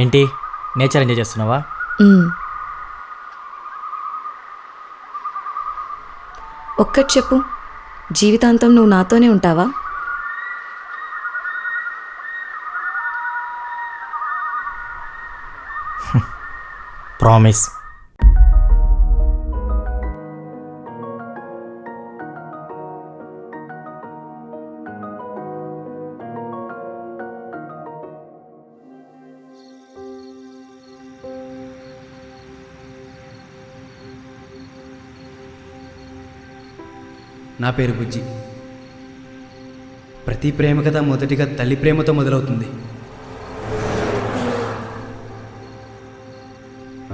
ఏంటి nature enjoy చేస్తున్నావా? ఒక్కటి చెప్పు, జీవితాంతం నువ్వు నాతోనే ఉంటావా? ప్రామిస్. నా పేరు బుజ్జి. ప్రతి ప్రేమ కథ మొదటిగా తల్లి ప్రేమతో మొదలవుతుంది.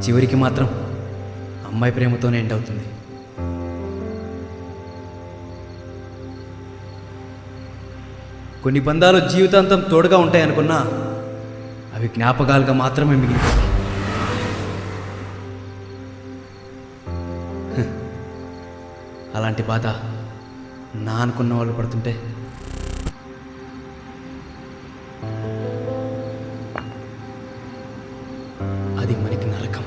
చివరికి మాత్రం అమ్మాయి ప్రేమతోనే ఎండ్ అవుతుంది. కొన్ని బంధాలు జీవితాంతం తోడుగా ఉంటాయనుకున్నా అవి జ్ఞాపకాలుగా మాత్రమే మిగిలిపోతాయి. అలాంటి బాధ నా అనుకున్న వాళ్ళు పడుతుంటే అది మనకి నరకం.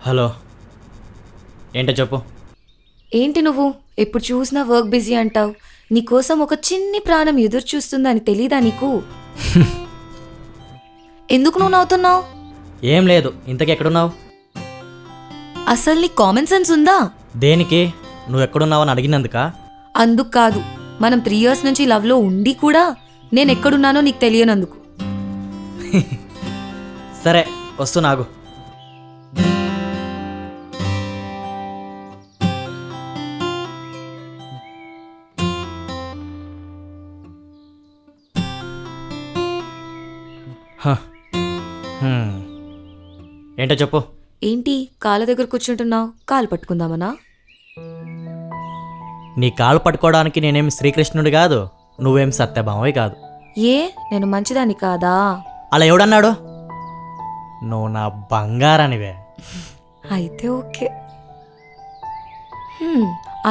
హలో, ఏంటో చెప్పు. ఏంటి నువ్వు ఎప్పుడు చూసినా వర్క్ బిజీ అంటావు? నీకోసం ఒక చిన్ని ప్రాణం ఎదురు చూస్తుందని తెలీదా నీకు? ఎందుకు నువ్వు నవ్వుతున్నావు? ఏం లేదు, ఇంతకీ ఎక్కడున్నావు? అసలు నీ కామన్ సెన్స్ ఉందా? దేనికి? నువ్వు ఎక్కడున్నావని అడిగినందుకా? అందుకు కాదు, మనం 3 years నుంచి లవ్లో ఉండి కూడా నేను ఎక్కడున్నానో నీకు తెలియనందుకు. సరే వస్తున్నాగు. ఏంటో చెప్పు. ఏంటి కాళ్ళ దగ్గర కూర్చుంటున్నావు? కాలు పట్టుకుందామనా? నీ కాలు పట్టుకోవడానికి నేనేమి శ్రీకృష్ణుడి కాదు, నువ్వేం సత్యభామవి కాదు. ఏ నేను మంచిదాన్ని కాదా? అలా ఎవడన్నాడు? నువ్వు నా బంగారానివే. అయితే ఓకే.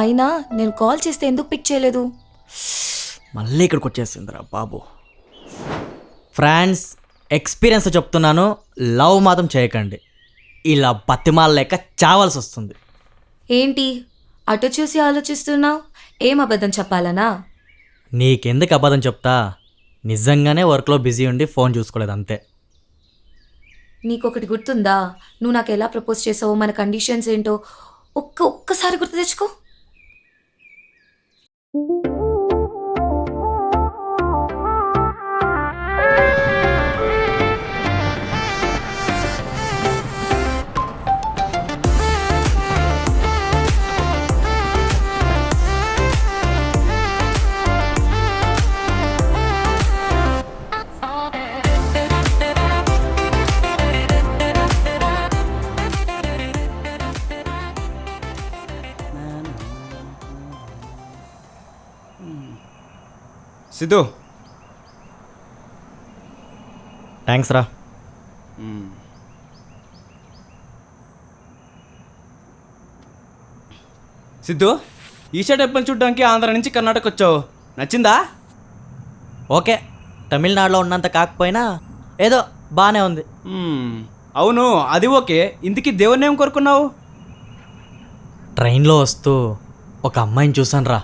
అయినా నేను కాల్ చేస్తే ఎందుకు పిక్ చేయలేదు? మళ్ళీ ఇక్కడికి వచ్చేసిందిరా బాబు. ఫ్రెండ్స్, ఎక్స్పీరియన్స్ చెప్తున్నాను, లవ్ మాత్రం చేయకండి. ఇలా బతిమాల లేక చావాల్సి వస్తుంది. ఏంటి అటు చూసి ఆలోచిస్తున్నావు? ఏం అబద్ధం చెప్పాలనా? నీకెందుకు అబద్ధం చెప్తా, నిజంగానే వర్క్లో బిజీ ఉండి ఫోన్ చూసుకోలేదు అంతే. నీకొకటి గుర్తుందా? నువ్వు నాకు ఎలా ప్రపోజ్ చేసావో, మన కండిషన్స్ ఏంటో ఒక్కసారి గుర్తు తెచ్చుకో. సిద్ధు. థ్యాంక్స్ రా. సిద్ధు, ఈషా టెంపుల్ చూడడానికి ఆంధ్ర నుంచి కర్ణాటక వచ్చావు, నచ్చిందా? ఓకే, తమిళనాడులో ఉన్నంత కాకపోయినా ఏదో బాగానే ఉంది. అవును, అది ఓకే. ఇంతకీ దేవుణ్ణి ఏం కోరుకున్నావు? ట్రైన్లో వస్తూ ఒక అమ్మాయిని చూసాను రా.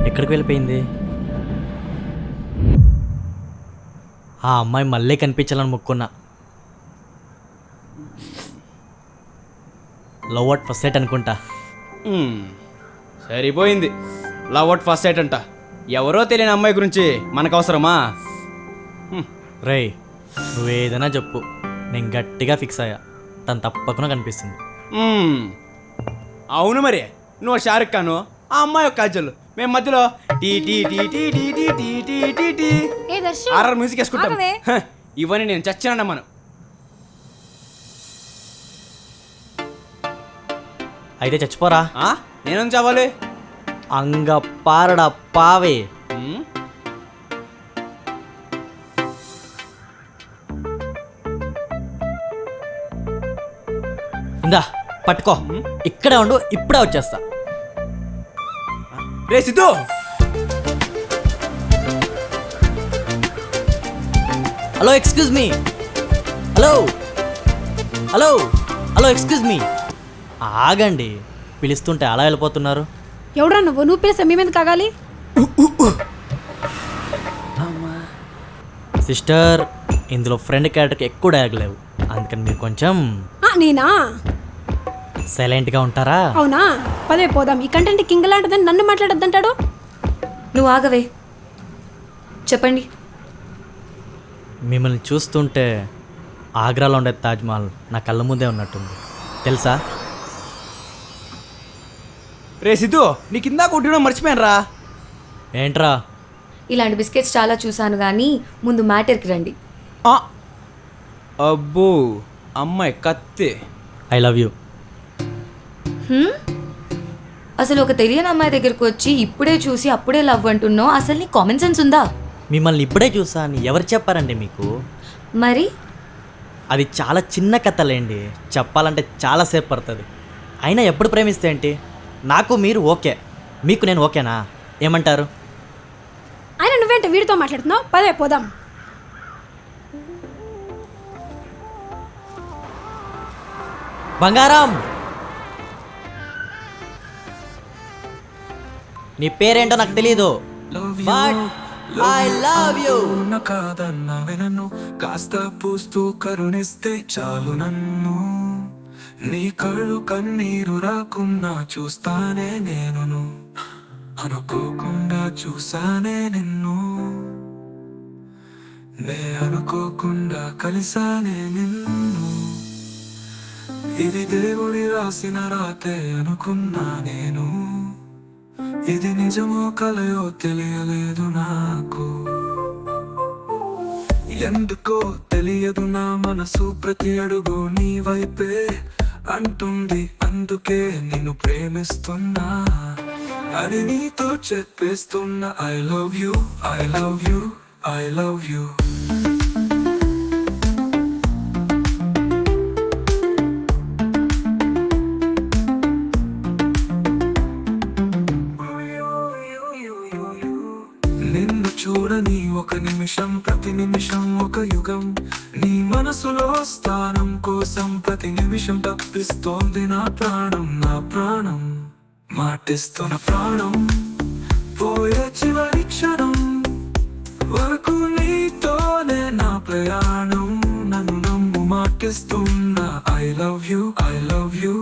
ఎక్కడికి వెళ్ళిపోయింది? ఆ అమ్మాయి మళ్ళీ కనిపించాలని మొక్కున్నా. లవ్ అట్ ఫస్ట్ సైట్ అనుకుంటా. సరిపోయింది. లవ్ అట్ ఫస్ట్ సైట్ అంట. ఎవరో తెలియని అమ్మాయి గురించి మనకు అవసరమా? రేయ్, నువ్వేదైనా చెప్పు, నేను గట్టిగా ఫిక్స్ అయ్యా, తను తప్పకుండా కనిపిస్తుంది. అవును మరి, నువ్వు షారుఖ్ ఖాను, ఆ అమ్మాయి ఒక కాజల్, మేము మధ్యలో టీ టీ టీ టీ టీ టీ టీ టీ టీ టీ ఆర్ఆర్ మ్యూజిక్ వేసుకుంటాం. ఇవన్నీ నేను చచ్చానన్నా మనం. అయితే చచ్చిపోరా. నేనేం చావాలి? అంగ పారడ పావే. ఇందా పట్టుకో, ఇక్కడే ఉండు, ఇప్పుడే వచ్చేస్తా. రే Siddhu, hello excuse me. Hello hello hello excuse me. ఆగండి, పిలుస్తుంటే అలా వెళ్ళిపోతున్నారు. ఎవడా నువ్వు పిలిస్తే మేమెందుకు కాగాలి? సిస్టర్, ఇందులో ఫ్రెండ్ క్యారెక్టర్కి ఎక్కువ డైలాగ్ లేవు, అందుకని మీరు కొంచెం నేనా సైలెంట్గా ఉంటారా? అవునా, పదే పోదాం. ఈ కంటెంట్ కింగ్ లాంటిదని నన్ను మాట్లాడొద్దంటాడు. నువ్వు ఆగవే, చెప్పండి. మిమ్మల్ని చూస్తుంటే ఆగ్రాలో ఉండే తాజ్మహల్ నా కళ్ళ ముందే ఉన్నట్టుంది, తెలుసా? రే సిద్ధు, నీ కింద కొట్టడం మర్చిపోయాను రా. ఏంట్రా? ఇలాంటి బిస్కెట్స్ చాలా చూశాను, కానీ ముందు మ్యాటర్కి రండి. అబ్బో, అమ్మాయి కత్తి. I love you. అసలు ఒక తెలియని అమ్మాయి దగ్గరకు వచ్చి ఇప్పుడే చూసి అప్పుడే లవ్ అంటున్నావు. అసలు నీ కామన్ సెన్స్ ఉందా? మిమ్మల్ని ఇప్పుడే చూసా అని ఎవరు చెప్పారండి మీకు? మరి అది చాలా చిన్న కథలేండి, చెప్పాలంటే చాలాసేపు పడుతుంది. అయినా ఎప్పుడు ప్రేమిస్తే ఏంటి, నాకు మీరు ఓకే, మీకు నేను ఓకేనా? ఏమంటారు? ఆయన నువ్వేంటి వీడితో మాట్లాడుతున్నావు? పదే పోదాం. బంగారం, నీ పేరేంటో నాకు తెలీదు, బట్ ఐ లవ్ యూ. కాదన్న వినను, కాస్త పూస్తూ కరుణిస్తే చాలు నన్ను. నీ కళ్ళు కన్నీరు రాకున్నా చూస్తానే నేను, అనుకోకుండా చూసానే నిన్ను. నే అనుకోకుండా కలిసానే నిన్ను. ఇది దేవుడి రాసిన రాతే అనుకున్నా నేను. ఇది నిజమో కలయో తెలియలేదు నాకు. ఎందుకో తెలియదు, నా మనసు ప్రతి అడుగు నీ వైపే అంటుంది. అందుకే నిన్ను ప్రేమిస్తున్నా, అది నీతో చెప్పేస్తున్నా. I love you, I love you, I love you. నిన్ను చూడని ఒక నిమిషం, ప్రతి నిమిషం ఒక యుగం. నీ మనసులో స్థానం కోసం ప్రతి నిమిషం తప్పిస్తోంది నా ప్రాణం, నా ప్రాణం. మాటిస్తున్న ప్రాణం పోయే చివరి క్షణం వరకు నీతోనే నా ప్రయాణం. నన్ను నమ్ము, మాట పలికిస్తున్నా I love you I love you.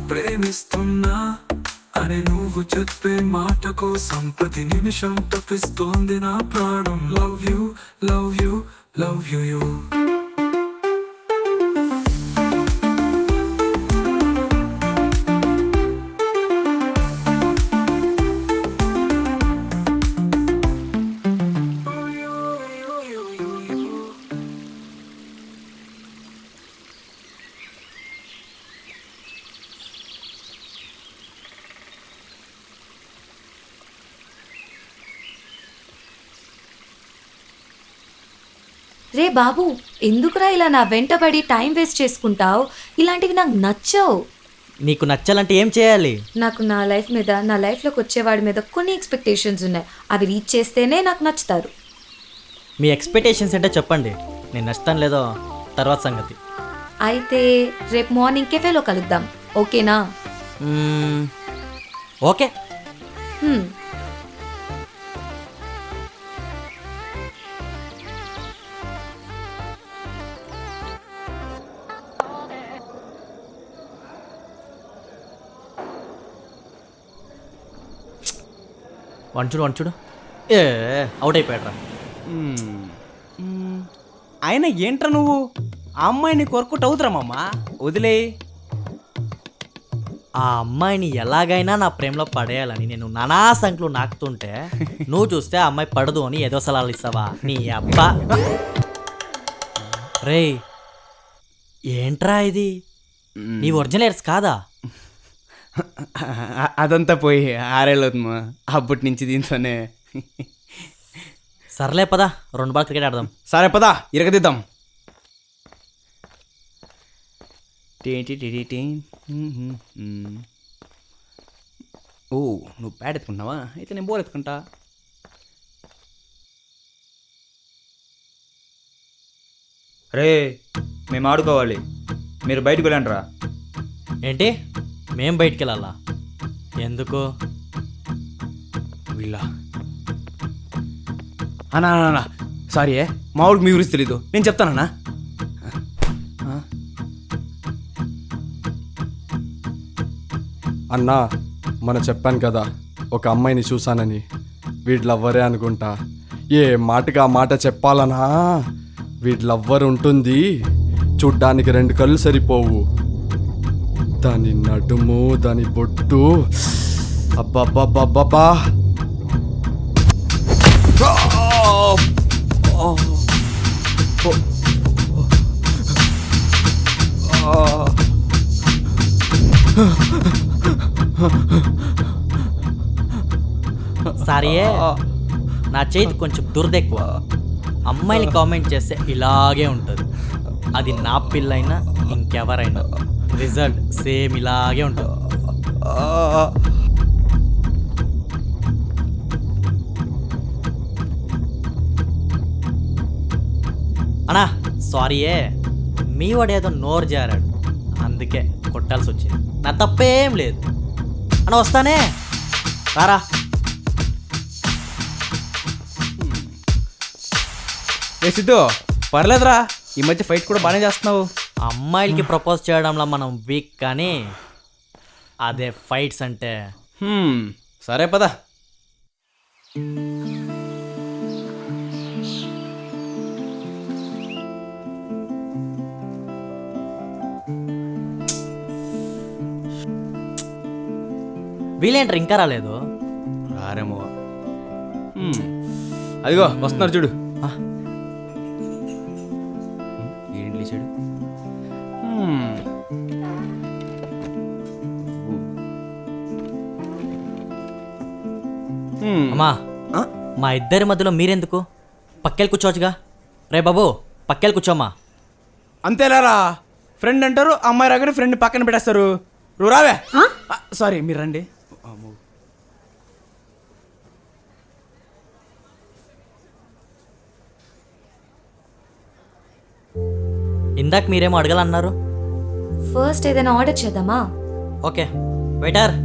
ప్రేమిస్తున్నా అని నువ్వు చెప్పే మాట కోసం ప్రతి నిమిషం తప్పిస్తోంది నా ప్రాణం. Love you love you love you you. రే బాబు, ఎందుకురా ఇలా నా వెంటబడి టైం వేస్ట్ చేసుకుంటావు? ఇలాంటివి నాకు నచ్చవు. నీకు నచ్చాలంటే ఏం చేయాలి? నాకు నా లైఫ్ మీద, నా లైఫ్లోకి వచ్చేవాడి మీద కొన్ని ఎక్స్పెక్టేషన్స్ ఉన్నాయి. అవి రీచ్ చేస్తేనే నాకు నచ్చుతారు. మీ ఎక్స్పెక్టేషన్స్ ఏంటో చెప్పండి. నేను నచ్చుతాను లేదో తర్వాత సంగతి. అయితే రేపు మార్నింగ్ కెఫేలో కలుద్దాం, ఓకేనా? ఓకే. హ్మ్. వంచుడు ఏ అవుట్ అయిపోయాడ్రా. ఆయన ఏంట్రా నువ్వు? ఆ అమ్మాయిని కొరకుట్ అవుతురా మామ, వదిలే. ఆ అమ్మాయిని ఎలాగైనా నా ప్రేమలో పడేయాలని నేను నానా సంఖ్యలు నాకుతుంటే నువ్వు చూస్తే ఆ అమ్మాయి పడదు అని ఏదో సలాలు ఇస్తావా నీ అబ్బా? రే ఏంట్రా ఇది? నీ ఒరిజినల్స్ కాదా? అదంతా పోయి 6 ఏళ్ళు అవుతుందా అప్పటి నుంచి దీంతోనే. సర్లే పదా 2 బాల్ క్రికెట్ ఆడదాం. సరే పదా ఇరగదిద్దాం. ఓ నువ్వు బ్యాట్ ఎత్తుకుంటున్నావా? అయితే నేను బోల్ ఎత్తుకుంటా. రే మేము ఆడుకోవాలి, మీరు బయటకు వెళ్ళండి రా. ఏంటి మేం బయటికి వెళ్ళాలా? ఎందుకు? వీళ్ళ అన్నా సారీ మా ఊరికి మీ గురించి తెలీదు, నేను చెప్తానన్నా. అన్నా మన చెప్పాను కదా ఒక అమ్మాయిని చూశానని, వీళ్ళవ్వరే అనుకుంటా. ఏ మాటగా మాట చెప్పాలనా? వీళ్ళవ్వరు ఉంటుంది, చూడ్డానికి 2 కళ్ళు సరిపోవు. దాని నడుము, దాని బొట్టు, అబ్బబ్బబ్బబ్బా. సారీ నా చేతి కొంచెం దురదెక్కువ. అమ్మాయిని కామెంట్ చేస్తే ఇలాగే ఉంటుంది. అది నా పిల్లైనా ఇంకెవరైనా రిజల్ట్ సేమ్ ఇలాగే ఉంటుంది. అన్నా సారీయే, మీ వాడు ఏదో నోరు జారాడు అందుకే కొట్టాల్సి వచ్చింది. నా తప్పేం లేదు అన్న, వస్తానే రారా. ఏ సిద్ధు పర్లేదురా, ఈ మధ్య ఫైట్ కూడా బాగానే చేస్తున్నావు. అమ్మాయిలకి ప్రపోజ్ చేయడంలో మనం వీక్, కానీ అదే ఫైట్స్ అంటే సరే పదా. వీళ్ళేంటారు ఇంకా రాలేదు? రారేమో. అదిగో వస్తున్నారు చూడు. ఏంటి చూడు. అమ్మా మా ఇద్దరి మధ్యలో మీరెందుకు? పక్కెళ్ళి కూర్చోవచ్చుగా. రే బాబు పక్కెళ్ళి కూర్చోమ్మా. అంతేలారా, ఫ్రెండ్ అంటారు, అమ్మాయి రాగానే ఫ్రెండ్ పక్కన పెట్టేస్తారు. నువ్వు రావే. సారీ మీరు రండి. ఇందాక మీరేమో అడగాలన్నారు. ఫస్ట్ ఏదైనా ఆర్డర్ చేద్దామా? Okay waiter.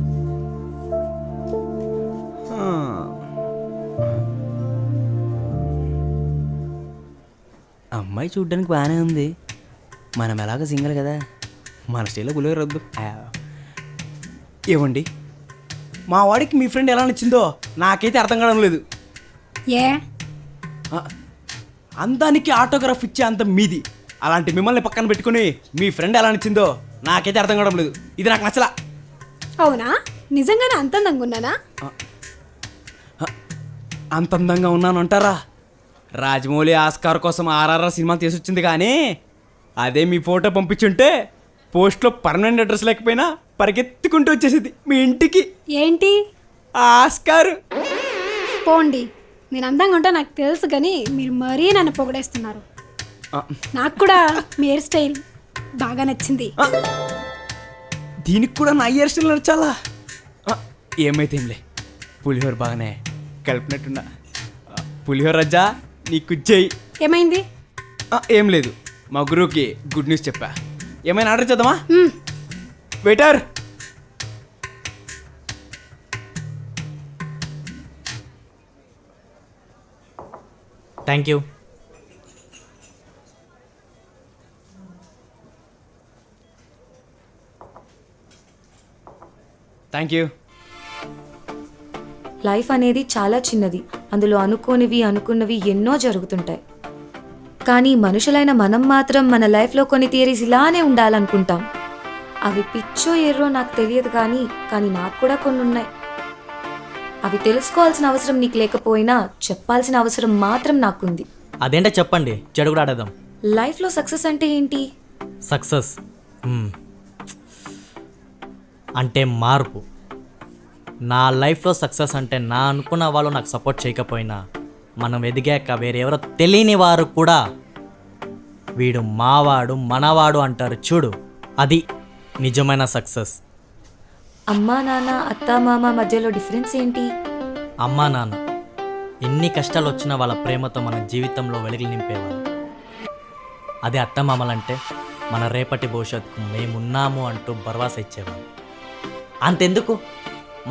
అమ్మాయి చూడ్డానికి బాగానే ఉంది, మనం ఎలాగో సింగిల్ కదా, మన స్టైల్లో పులిహోర వద్దు. ఏమండి, మా వాడికి మీ ఫ్రెండ్ ఎలా నచ్చిందో నాకైతే అర్థం కావడం లేదు. ఏ అందానికి ఆటోగ్రాఫ్ ఇచ్చే అంత మీది, అలాంటి మిమ్మల్ని పక్కన పెట్టుకుని మీ ఫ్రెండ్ ఎలా నచ్చిందో నాకైతే అర్థం కావడం లేదు. ఇది నాకు నచ్చలా. అవునా, నిజంగానే అంత అందంగా ఉన్నానా? అంత అందంగా ఉన్నాను అంటారా? రాజమౌళి ఆస్కార్ కోసం ఆర్ఆర్ఆర్ సినిమా తీసుకొచ్చింది, కానీ అదే మీ ఫోటో పంపించుంటే పోస్ట్లో పర్మనెంట్ అడ్రస్ లేకపోయినా పరిగెత్తుకుంటూ వచ్చేసింది మీ ఇంటికి. ఏంటి ఆస్కార్. పోండి, నేను అందంగా ఉంటా నాకు తెలుసు, కానీ మీరు మరీ నన్ను పొగడేస్తున్నారు. నాకు కూడా మీ హెయిర్ స్టైల్ బాగా నచ్చింది. దీనికి కూడా నా హెయిర్ స్టైల్ నచ్చాలా? ఏమైతే ఏంలే, పులిహోర బాగానే కలిపినట్టున్నా. పులిహోర రజ్జా నీకు చెయ్యి. ఏమైంది? ఏం లేదు, మా గురువుకి గుడ్ న్యూస్ చెప్పా. ఏమైనా ఆర్డర్ చేద్దామా? Waiter. Thank you. Thank you. Life అనేది చాలా చిన్నది, అందులో అనుకున్నవి ఎన్నో జరుగుతుంటాయి. కానీ మనుషులైన మనం మాత్రం మన లైఫ్లో కొన్ని థియరీస్ ఇలానే ఉండాలనుకుంటాం. అవి పిచ్చో ఎర్రో నాకు తెలియదు, కానీ నాకు కూడా కొన్ని ఉన్నాయి. అవి తెలుసుకోవాల్సిన అవసరం నీకు లేకపోయినా చెప్పాల్సిన అవసరం మాత్రం నాకుంది. అదేంటో చెప్పండి, చెడు కూడా ఆడేద్దాం. లైఫ్లో సక్సెస్ అంటే ఏంటి? సక్సెస్ అంటే మార్పు. నా లైఫ్లో సక్సెస్ అంటే నా అనుకున్న వాళ్ళు నాకు సపోర్ట్ చేయకపోయినా, మనం ఎదిగాక వేరెవరో తెలియని వారు కూడా వీడు మావాడు మనవాడు అంటారు చూడు, అది నిజమైన సక్సెస్. అమ్మా నాన్న అత్తా మామ మధ్యలో డిఫరెన్స్ ఏంటి? అమ్మా నాన్న ఎన్ని కష్టాలు వచ్చినా వాళ్ళ ప్రేమతో మన జీవితంలో వెలుగులు నింపేవాళ్ళు. అదే అత్తమామలంటే మన రేపటి భవిష్యత్తుకు మేమున్నాము అంటూ భరోసా ఇచ్చేవాళ్ళు. అంతెందుకు,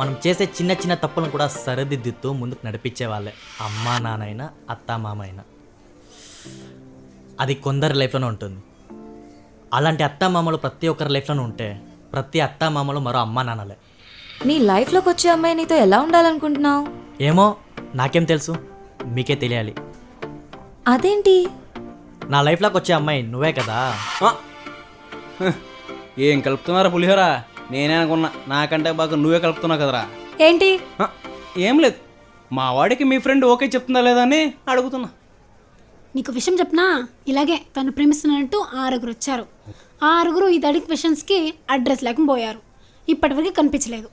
మనం చేసే చిన్న చిన్న తప్పులను కూడా సరిదిద్దుతూ ముందుకు నడిపించే వాళ్ళే అమ్మా నాన్నైనా అత్తామామ అయినా. అది కొందరి లైఫ్లోనే ఉంటుంది. అలాంటి అత్తామామలు ప్రతి ఒక్కరి లైఫ్లోనూ ఉంటే ప్రతి అత్తామామలు మరో అమ్మా నాన్నలే. నీ లైఫ్లోకి వచ్చే అమ్మాయి నీతో ఎలా ఉండాలనుకుంటున్నావు? ఏమో నాకేం తెలుసు, మీకే తెలియాలి. అదేంటి? నా లైఫ్లోకి వచ్చే అమ్మాయి నువ్వే కదా. ఏం కలుపుతున్నారా పులిహోర? నేనే అనుకున్నా నాకంటే బాగా నువ్వే కలుపుతున్నావు కదరా. ఏంటి? ఏం లేదు, మా వాడికి మీ ఫ్రెండ్ ఓకే చెప్తుందా లేదా అని అడుగుతున్నా. నీకు విషయం చెప్పనా, ఇలాగే తను ప్రేమిస్తున్నట్టు 6 వచ్చారు. 6 ఈ దడి క్వశ్చన్స్కి అడ్రస్ లేకుండా పోయారు. ఇప్పటివరకు కనిపించలేదు.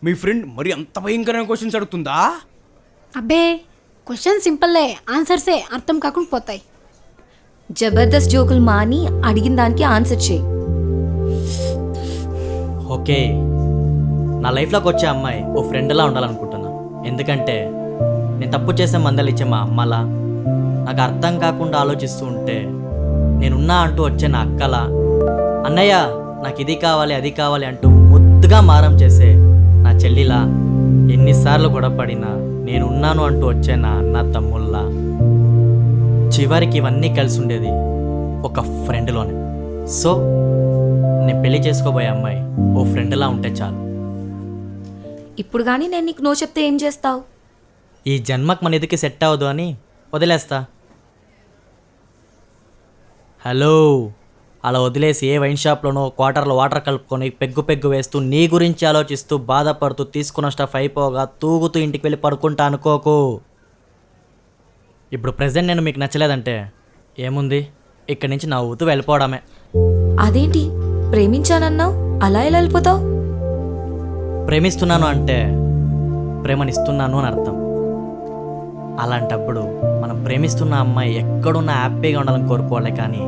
మీ ఫ్రెండ్ మరి అంత భయంకరమైన క్వశ్చన్స్ అడుగుతుందా? అబ్బే, క్వశ్చన్ సింపుల్లే, ఆన్సర్సే అర్థం కాకుండా పోతాయి. జబర్దస్త్ జోకులు మాని అడిగిన దానికి ఆన్సర్ చేయి. ఓకే, నా లైఫ్లోకి వచ్చే అమ్మాయి ఓ ఫ్రెండ్లా ఉండాలనుకుంటున్నా. ఎందుకంటే నేను తప్పు చేసే మందలు ఇచ్చే మా అమ్మలా, నాకు అర్థం కాకుండా ఆలోచిస్తూ ఉంటే నేనున్నా అంటూ వచ్చే నా అక్కలా, అన్నయ్య నాకు ఇది కావాలి అది కావాలి అంటూ ముద్దుగా మారం చేసే నా చెల్లిలా, ఎన్నిసార్లు గొడవపడినా నేనున్నాను అంటూ వచ్చే నా అన్న తమ్ముళ్ళ, చివరికి ఇవన్నీ కలిసి ఉండేది ఒక ఫ్రెండ్లోనే. సో నేను పెళ్లి చేసుకోబోయే అమ్మాయి ఓ ఫ్రెండ్లా ఉంటే చాలు. ఇప్పుడు కానీ నేను నీకు నో చెప్తే ఏం చేస్తావు? ఈ జన్మకు మన ఎదుకి సెట్ అవ్వదు అని వదిలేస్తా. హలో, అలా వదిలేసి ఏ వైన్ షాప్లోనో క్వార్టర్లో వాటర్ కలుపుకొని పెగ్గు వేస్తూ నీ గురించి ఆలోచిస్తూ బాధపడుతూ తీసుకున్న స్టఫ్ అయిపోగా తూగుతూ ఇంటికి వెళ్ళి పడుకుంటా అనుకోకు. ఇప్పుడు ప్రెజెంట్ నేను మీకు నచ్చలేదంటే ఏముంది, ఇక్కడి నుంచి నవ్వుతూ వెళ్ళిపోవడమే. అదేంటి, ప్రేమించానన్నావు, అలా ఎలా వెళ్ళిపోతావు? ప్రేమిస్తున్నాను అంటే ప్రేమనిస్తున్నాను అని అర్థం. అలాంటప్పుడు మనం ప్రేమిస్తున్న అమ్మాయి ఎక్కడున్నా హ్యాపీగా ఉండాలని కోరుకోవాలి, కానీ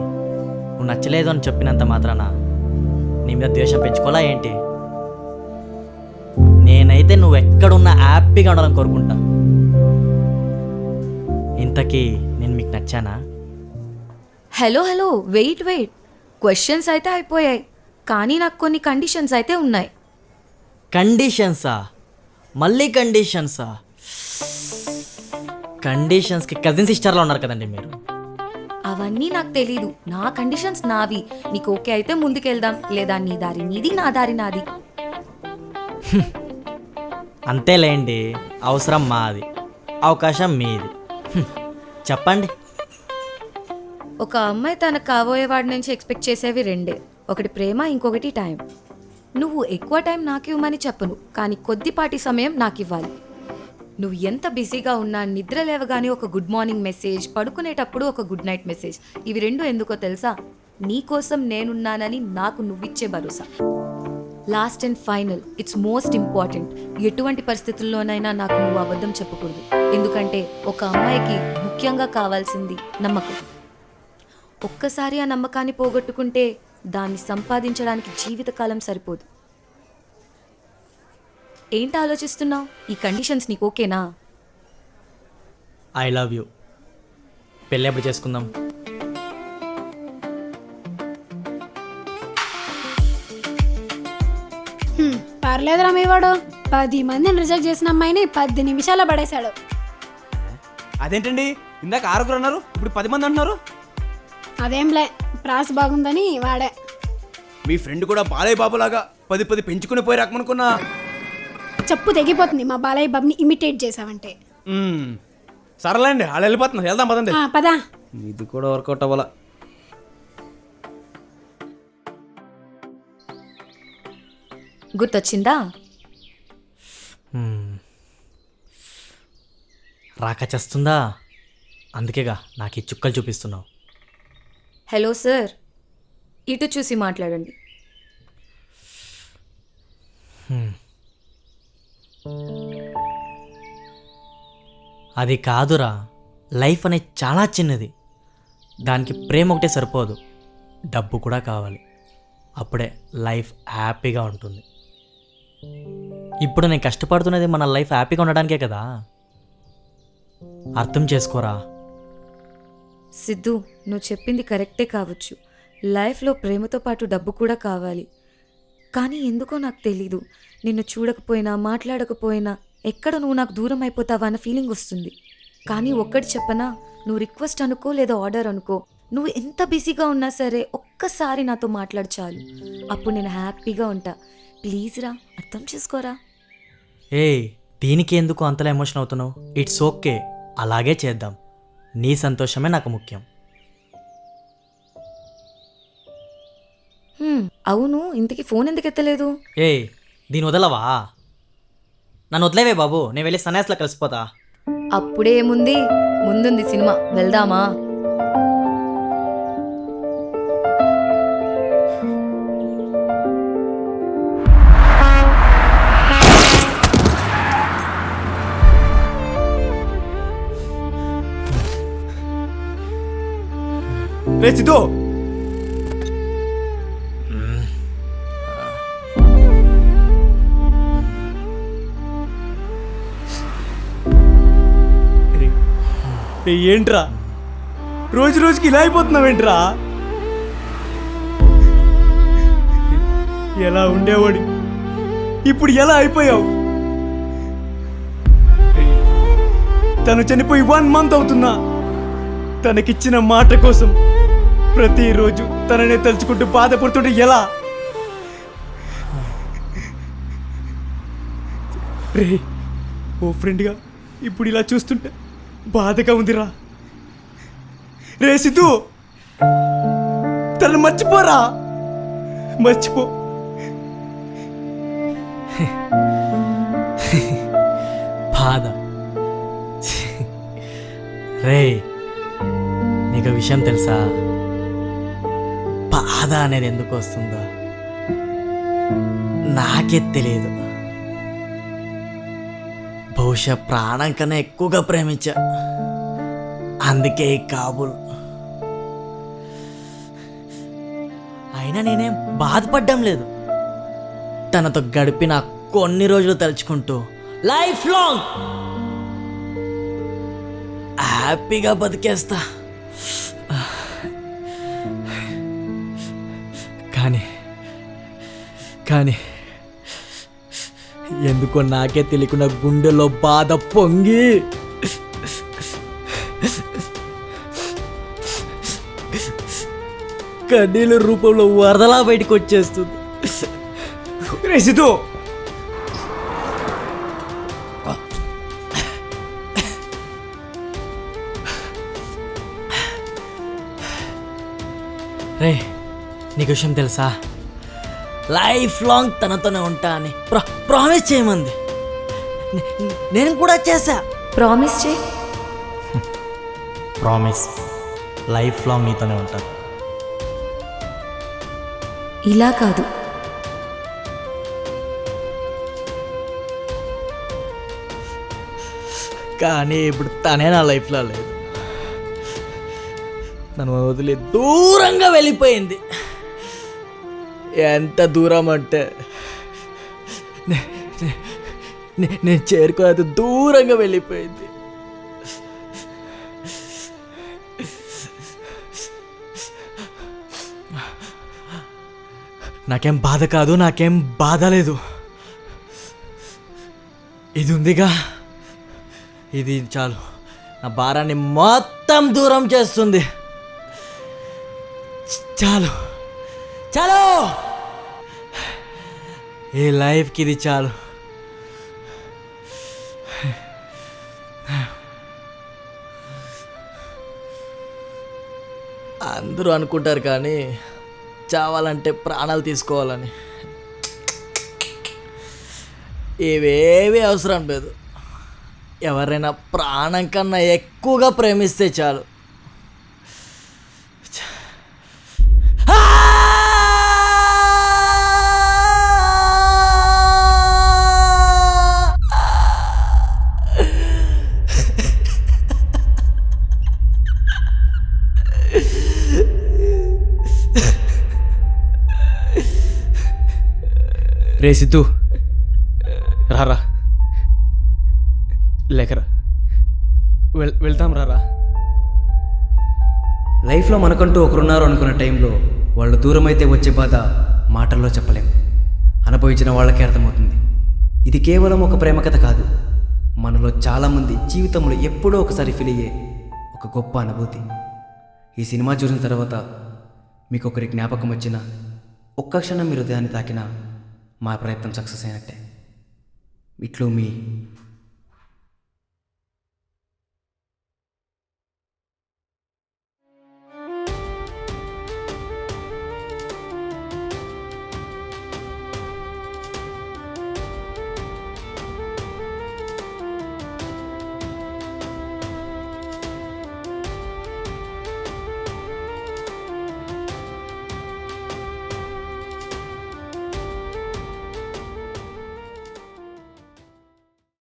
నువ్వు నచ్చలేదు అని చెప్పినంత మాత్రాన నీ మీద ద్వేషం పెంచుకోవాలా ఏంటి? నేనైతే నువ్వు ఎక్కడున్నా హ్యాపీగా ఉండాలని కోరుకుంటా. ఇంతకీ నేను మీకు నచ్చానా? Hello hello wait wait, questions అయితే అయిపోయాయి, కానీ నాకు కొన్ని కండిషన్స్ అయితే ఉన్నాయి. కండిషన్సా? మళ్ళీ కండిషన్సా? కండిషన్స్కి కజిన్ సిస్టర్లో ఉన్నారు కదండి మీరు. అవన్నీ నాకు తెలీదు, నా కండిషన్స్ నావి. నీకు ఓకే అయితే ముందుకెళ్దాం, లేదా నీ దారి నీది, నా దారి నాది. అంతేలేండి, అవసరం మాది, అవకాశం మీది. చెప్పండి. ఒక అమ్మాయి తనకు కాబోయేవాడి నుంచి ఎక్స్పెక్ట్ చేసేవి రెండే, ఒకటి ప్రేమ, ఇంకొకటి టైం. నువ్వు ఎక్కువ టైం నాకు ఇవ్వమని చెప్పను, కానీ కొద్దిపాటి సమయం నాకు ఇవ్వాలి. నువ్వు ఎంత బిజీగా ఉన్నా నిద్ర లేవగానే ఒక గుడ్ మార్నింగ్ మెసేజ్, పడుకునేటప్పుడు ఒక గుడ్ నైట్ మెసేజ్. ఇవి రెండు ఎందుకో తెలుసా? నీకోసం నేనున్నానని నాకు నువ్విచ్చే భరోసా. Last and final, it's most important, ఎటువంటి పరిస్థితుల్లోనైనా నాకు నువ్వు అబద్ధం చెప్పకూడదు. ఎందుకంటే ఒక అమ్మాయికి ముఖ్యంగా కావాల్సింది నమ్మకం. ఒక్కసారి ఆ నమ్మకాన్ని పోగొట్టుకుంటే దాన్ని సంపాదించడానికి జీవితకాలం సరిపోదు. ఏంటి ఆలోచిస్తున్నావు? ఈ కండిషన్స్ నీకు ఓకేనా? I love you. పెళ్ళి ఎప్పుడు చేసుకుందాం? పర్లేదురా మీవాడు 10 మందిని రిజెక్ట్ చేసిన అమ్మాయిని 10 నిమిషాల్లో పడేశాడు. అదేంటండి, ఇందాక 6 అన్నారు, ఇప్పుడు 10 మంది అంటున్నారు. అదేంలే, ప్రాస్ బాగుందని వాడే. మీ ఫ్రెండ్ కూడా బాలయ్య బాబులాగా 10 పెంచుకుని పోయి రకమనుకున్నా. చెప్పు తెగిపోతుంది మా బాలయ్య బాబుని ఇమిటేట్ చేసావంటే. సరేలేండి, వాళ్ళు వెళ్ళిపోతున్నారు, వెళ్దాం పదండి. పదా. ఇది కూడా వర్కౌట్ అవ్వాలా. గుర్తొచ్చిందా? రాక చేస్తుందా? అందుకేగా నాకు ఈ చుక్కలు చూపిస్తున్నావు. హలో సార్, ఇటు చూసి మాట్లాడండి. అది కాదురా, లైఫ్ అనేది చాలా చిన్నది, దానికి ప్రేమ ఒకటే సరిపోదు, డబ్బు కూడా కావాలి. అప్పుడే లైఫ్ హ్యాపీగా ఉంటుంది. ఇప్పుడు నేను కష్టపడుతున్నది మన లైఫ్ హ్యాపీగా ఉండడానికే కదా. అర్థం చేసుకోరా. సిద్ధు, నువ్వు చెప్పింది కరెక్టే కావచ్చు, లైఫ్లో ప్రేమతో పాటు డబ్బు కూడా కావాలి. కానీ ఎందుకో నాకు తెలీదు, నిన్ను చూడకపోయినా మాట్లాడకపోయినా ఎక్కడ నువ్వు నాకు దూరం అయిపోతావా అన్న ఫీలింగ్ వస్తుంది. కానీ ఒక్కటి చెప్పనా, నువ్వు రిక్వెస్ట్ అనుకో లేదా ఆర్డర్ అనుకో, నువ్వు ఎంత బిజీగా ఉన్నా సరే ఒక్కసారి నాతో మాట్లాడు చాలు, అప్పుడు నేను హ్యాపీగా ఉంటా. ప్లీజ్ రా, అర్థం చేసుకోరా. ఏయ్, దీనికి ఎందుకు అంతలా ఎమోషన్ అవుతున్నావు? ఇట్స్ ఓకే, అలాగే చేద్దాం. నీ సంతోషమే నాకు ముఖ్యం. అవును, ఇంతకీ ఫోన్ ఎందుకు ఎత్తలేదు? ఏయ్, దీని వదలవా? నన్ను వదిలేవే బాబు, నేను వెళ్ళి సన్యాసిలో కలిసిపోతా. అప్పుడేముంది, ముందుంది సినిమా, వెళ్దామా? రే సిద్ధు, ఏంట్రా రోజు రోజుకి ఇలా అయిపోతున్నావేంట్రా? ఎలా ఉండేవాడి, ఇప్పుడు ఎలా అయిపోయావు? తను చనిపోయి 1 month అవుతున్నా, తనకిచ్చిన మాట కోసం ప్రతిరోజు తననే తలుచుకుంటూ బాధపడుతుంటే ఎలా? రే, ఓ ఫ్రెండ్గా ఇప్పుడు ఇలా చూస్తుంటే బాధగా ఉందిరా. రే సిద్ధు, తనని మర్చిపోరా, మర్చిపో. బాధ? రే, నీకు విషయం తెలుసా, బాధ అనేది ఎందుకు వస్తుందో నాకే తెలియదు. బహుశా ప్రాణం కన్నా ఎక్కువగా ప్రేమించా, అందుకే ఈ కాబుల్. అయినా నేనేం బాధపడ్డం లేదు, తనతో గడిపిన కొన్ని రోజులు తలుచుకుంటూ లైఫ్ లాంగ్ హ్యాపీగా బతికేస్తా. కానీ ఎందుకో నాకే తెలియకుండా గుండెలో బాధ పొంగి కన్నీళ్ళ రూపంలో వరదలా బయటకు వచ్చేస్తుంది. రే సిద్ధు, రే నీకు విషయం తెలుసా, లైఫ్ లాంగ్ తనతోనే ఉంటా అని ప్రామిస్ చేయమంది. నేను కూడా చేశా. ప్రామిస్ చేయి. ప్రామిస్, లైఫ్ లాంగ్ నీతోనే ఉంటాను. ఇలా కాదు, కానీ ఇప్పుడు తనే నా లైఫ్లో లేదు. నన్ను వదిలి దూరంగా వెళ్ళిపోయింది. ఎంత దూరం అంటే నేను చేరుకోలేదు, దూరంగా వెళ్ళిపోయింది. నాకేం బాధ కాదు, నాకేం బాధ లేదు. ఇది ఉందిగా, ఇది చాలు నా భారాన్ని మొత్తం దూరం చేస్తుంది. చాలు చాలు, ఈ లైఫ్కి ఇది చాలు. అందరూ అనుకుంటారు కానీ చావాలంటే ప్రాణాలు తీసుకోవాలని. ఇవేవి అవసరం లేదు. ఎవరైనా ప్రాణం కన్నా ఎక్కువగా ప్రేమిస్తే చాలు. రే సిద్ధు, రారా, లేకరా, వెళ్తాం రారా. లైఫ్లో మనకంటూ ఒకరున్నారు అనుకున్న టైంలో వాళ్ళు దూరం అయితే వచ్చే బాధ మాటల్లో చెప్పలేం. అనుభవించిన వాళ్ళకే అర్థమవుతుంది. ఇది కేవలం ఒక ప్రేమ కథ కాదు, మనలో చాలామంది జీవితంలో ఎప్పుడో ఒకసారి ఫీల్ అయ్యే ఒక గొప్ప అనుభూతి. ఈ సినిమా చూసిన తర్వాత మీకు ఒకరి జ్ఞాపకం వచ్చినా, ఒక్క క్షణం మీరు దాన్ని తాకినా మా ప్రయత్నం సక్సెస్ అయినట్టే. ఇట్లు మీ